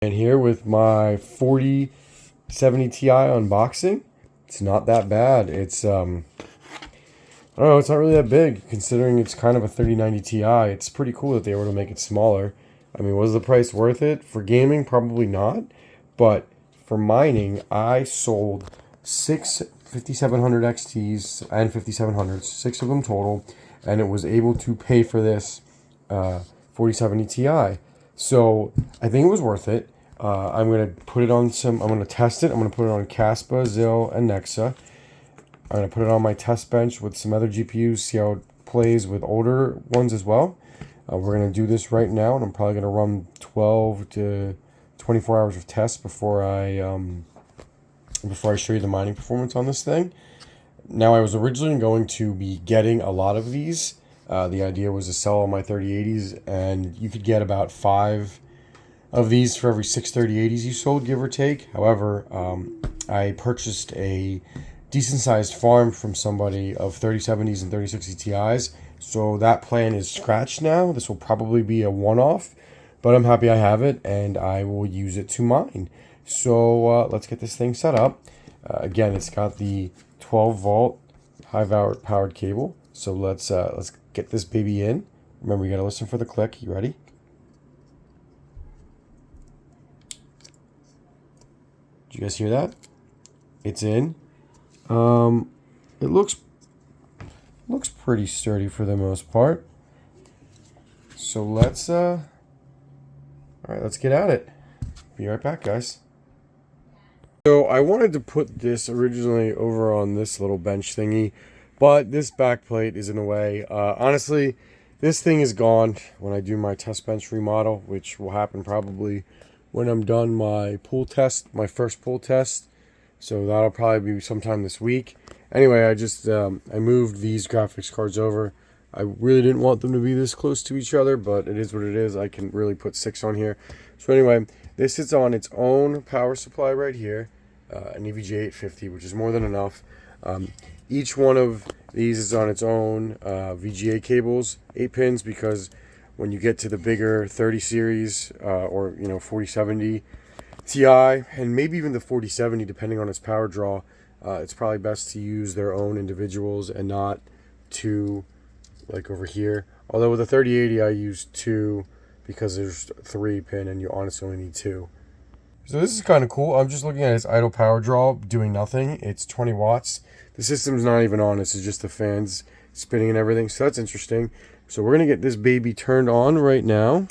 And here with my 4070 Ti unboxing. It's not that bad. It's I don't know, it's not really that big considering it's kind of a 3090 Ti. It's pretty cool that they were able to make it smaller. I mean, was the price worth it? For gaming, probably not. But for mining, I sold six 5700 XTs and 5700s, six of them total, and it was able to pay for this 4070 Ti. So I think it was worth it. I'm going to put it on I'm going to test it. I'm going to put it on Caspa, Zill, and Nexa. I'm going to put it on my test bench with some other GPUs, see how it plays with older ones as well. We're going to do this right now, and I'm probably going to run 12 to 24 hours of tests before I show you the mining performance on this thing. Now, I was originally going to be getting a lot of these. The idea was to sell all my 3080s, and you could get about 5 of these for every 6 3080s you sold, give or take. However, I purchased a decent-sized farm from somebody of 3070s and 3060 Ti's, so that plan is scratched now. This will probably be a one-off, but I'm happy I have it, and I will use it to mine. So let's get this thing set up. Again, it's got the 12-volt high-powered cable. So let's get this baby in. Remember, you gotta listen for the click. You ready? Did you guys hear that? It's in. It looks pretty sturdy for the most part. So let's all right, let's get at it. Be right back, guys. So I wanted to put this originally over on this little bench thingy, but this back plate is in the way. Honestly, this thing is gone when I do my test bench remodel, which will happen probably when I'm done my pool test, my first pool test. So that'll probably be sometime this week. Anyway, I just I moved these graphics cards over. I really didn't want them to be this close to each other, but it is what it is. I can really put 6 on here. So anyway, this is on its own power supply right here, an EVGA 850, which is more than enough. Each one of these is on its own VGA cables, 8 pins, because when you get to the bigger 30 series or 4070 Ti, and maybe even the 4070, depending on its power draw, it's probably best to use their own individuals and not two like over here. Although with the 3080, I use 2 because there's 3 pin and you honestly only need 2. So this is kind of cool. I'm just looking at its idle power draw doing nothing. It's 20 watts. The system's not even on. This is just the fans spinning and everything. So that's interesting. So we're going to get this baby turned on right now,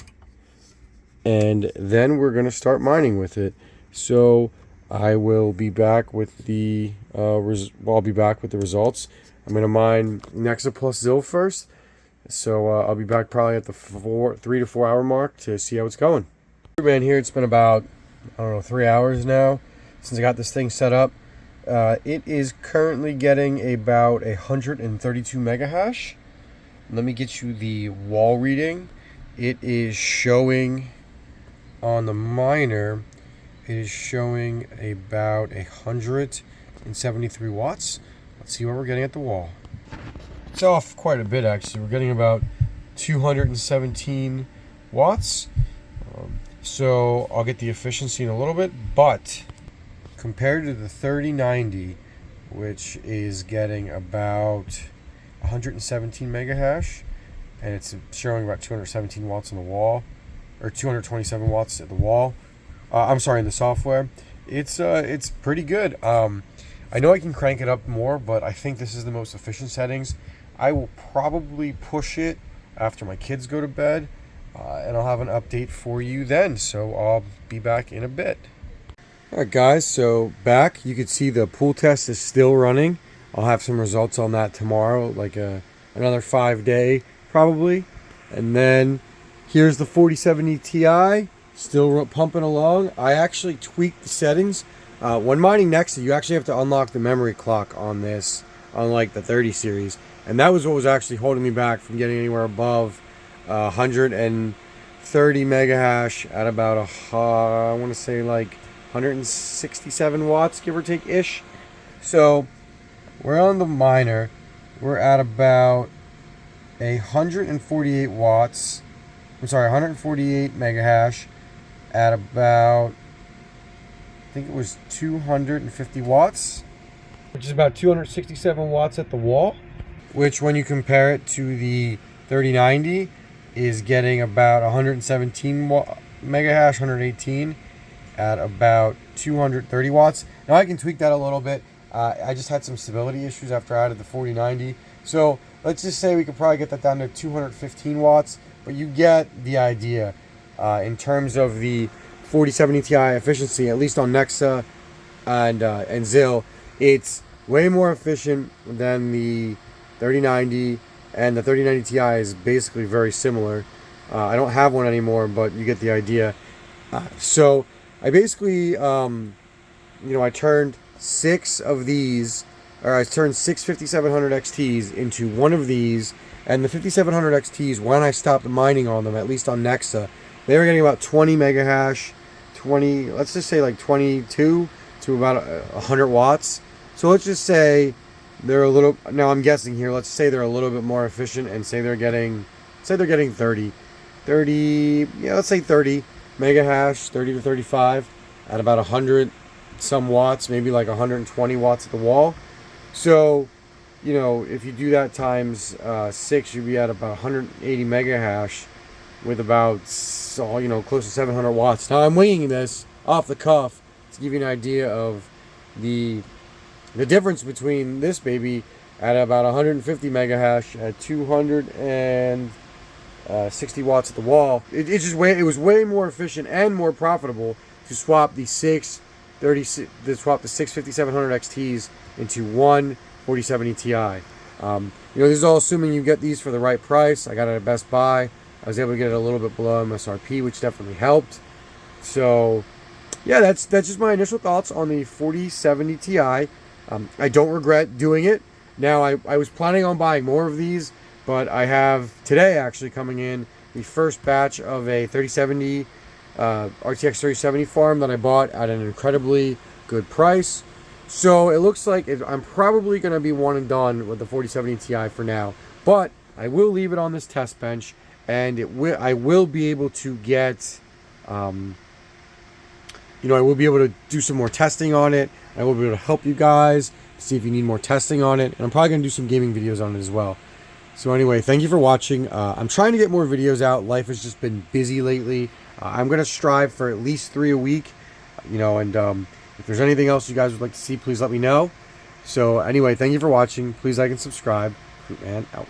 and then we're going to start mining with it. So I will be back with the I'll be back with the results. I'm going to mine Nexa plus Zill first. So I'll be back probably at the 3 to 4 hour mark to see how it's going. Man, here it's been about 3 hours now since I got this thing set up. It is currently getting about 132 mega hash. Let me get you the wall reading. It is showing on the miner, it is showing about 173 watts. Let's see what we're getting at the wall. It's off quite a bit, actually. We're getting about 217 watts. So I'll get the efficiency in a little bit, but compared to the 3090, which is getting about 117 mega hash, and it's showing about 217 watts on the wall, or 227 watts at the wall. I'm sorry, in the software. It's pretty good. I know I can crank it up more, but I think this is the most efficient settings. I will probably push it after my kids go to bed, and I'll have an update for you then. So I'll be back in a bit. Alright guys, so back. You can see the pool test is still running. I'll have some results on that tomorrow, like another 5-day probably. And then here's the 4070 Ti, still pumping along. I actually tweaked the settings. When mining Nexa, you actually have to unlock the memory clock on this, unlike the 30 series. And that was what was actually holding me back from getting anywhere above 130 mega hash at about I want to say like 167 watts, give or take ish. So we're on the miner. We're at about 148 watts. I'm sorry, 148 mega hash. at about, I think it was 250 watts, which is about 267 watts at the wall, which when you compare it to the 3090 is getting about 117 mega hash, 118 at about 230 watts. Now I can tweak that a little bit. I just had some stability issues after I added the 4090. So let's just say we could probably get that down to 215 watts, but you get the idea. In terms of the 4070 Ti efficiency, at least on Nexa and Zill, it's way more efficient than the 3090, and the 3090 Ti is basically very similar. I don't have one anymore, but you get the idea. So I basically, I turned 6 of these, or I turned 6 5700 XTs into one of these, and the 5700 XTs, when I stopped mining on them, at least on Nexa, they were getting about 20 mega hash, 20, let's just say like 22 to about 100 watts. So let's just say they're a little, now I'm guessing here, let's say they're a little bit more efficient and say they're getting 30, yeah, let's say 30 mega hash, 30 to 35 at about 100 some watts, maybe like 120 watts at the wall. So, if you do that times 6, you'd be at about 180 mega hash with about, close to 700 watts. Now I'm winging this off the cuff to give you an idea of the difference between this baby at about 150 mega hash at 260 watts at the wall. It was way more efficient and more profitable to swap the 6 5700 XTs into one 4070 Ti. This is all assuming you get these for the right price. I got it at Best Buy. I was able to get it a little bit below MSRP, which definitely helped. So, yeah, that's just my initial thoughts on the 4070 Ti. I don't regret doing it. Now, I was planning on buying more of these, but I have today actually coming in the first batch of a 3070 RTX 3070 farm that I bought at an incredibly good price. So it looks like I'm probably going to be one and done with the 4070 Ti for now. But I will leave it on this test bench, and I will be able to get, I will be able to do some more testing on it. I will be able to help you guys see if you need more testing on it. And I'm probably going to do some gaming videos on it as well. So anyway, thank you for watching. I'm trying to get more videos out. Life has just been busy lately. I'm going to strive for at least 3 a week, and if there's anything else you guys would like to see, please let me know. So anyway, thank you for watching. Please like and subscribe. Fruitman out.